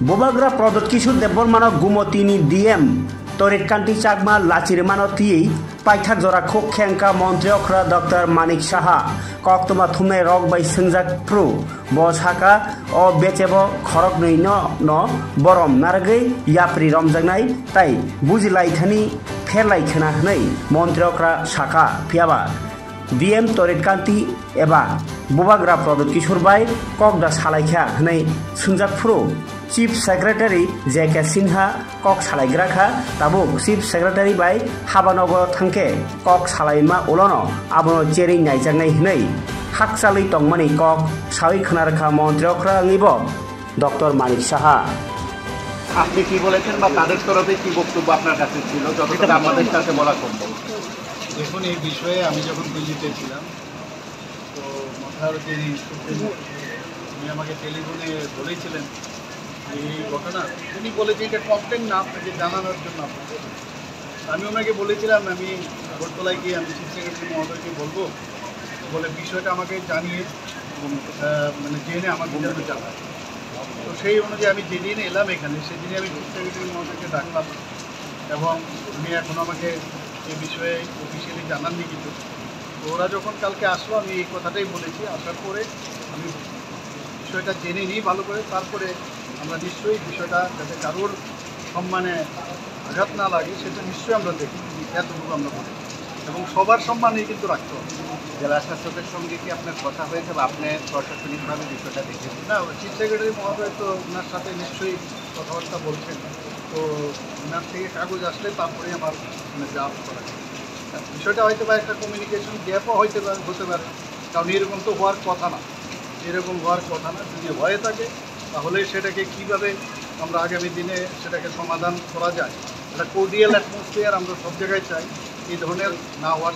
Bobagra Prodot Kishur de Bormano Gumotini DM Toritkanti Chagma Lachirmano Ti Paithak Zora Kok Kenka Montreokra Dr. Manik Shaha Koktoma Thume Rog by Sinjak Pro Bos Haka O Betebo Khorok no Borom Nargay Yapri Romjagnai Tai Buzilai Thani Ferlai Khana Hnai Montreokra Shaka Piaba DM Toritkanti Eba Bobagra Prodot Kishur by Kok da Salaikha Hnai Sinjak Pro Chief Secretary J.K. Sinha Kok Salaigraka Tabuk Chief Secretary by Habanogo Thanke Kok Salaima Olono Abono Cheri Naijangai Hnai Haksali Tongmani Kok Sawi Khnarkha Montreokra Ngibo Dr. Manik Shaha আপনি কি বলেছেন বা তাদের তরফে কি বক্তব্য আপনার কাছে ছিল যতটা আমাদের কাছে বলা সম্ভব? দেখুন এই বিষয়ে আমি যখন দিল্লিতে ছিলাম তো মথারতে উনি আমাকে টেলিফোনে বলেছিলেন এই ঘটনা উনি বলেছেন এটা কমপ্লেন না আপনাকে জানানোর জন্য আমি ওনাকে বলেছিলাম আমি আগরতলায় গিয়ে আমি চিফ সেক্রেটারি মহোদয়কে বলবো বলে বিষয়টা আমাকে জানিয়ে মানে জেনে আমার ভিতরে জানায় তো সেই অনুযায়ী আমি যেদিন এলাম এখানে সেদিনই আমি চিফ সেক্রেটারি মহোদয়কে ডাকলাম এবং উনি এখন আমাকে এই বিষয়ে অফিসিয়ালি জানাননি কিছু তো ওরা যখন কালকে আসলো আমি এই কথাটাই বলেছি আসার পরে আমি বিষয়টা জেনে নিই ভালো করে তারপরে আমরা নিশ্চয়ই বিষয়টা যাতে কারোর সম্মানে আঘাত না লাগে সেটা নিশ্চয়ই আমরা দেখি এতটুকু আমরা বলি এবং সবার সম্মানেই কিন্তু রাখতে হবে। জেলা শাসকের সঙ্গে কি আপনার কথা হয়েছে বা আপনি প্রশাসনিকভাবে বিষয়টা দেখেছেন? না চিফ সেক্রেটারি মহোদয় তো ওনার সাথে নিশ্চয়ই কথাবার্তা বলছেন তো ওনার থেকে কাগজ আসলে তারপরে আমার যাওয়া করা বিষয়টা হয়তো বা একটা কমিউনিকেশন গ্যাপও হতে পারে কারণ এরকম তো হওয়ার কথা না এরকম হওয়ার কথা না যদি হয়ে থাকে তাহলে সেটাকে কীভাবে আমরা আগামী দিনে সেটাকে সমাধান করা যায় একটা কোর্ডিয়াল অ্যাটমসফিয়ার আমরা সব জায়গায় চাই এই ধরনের না হওয়ার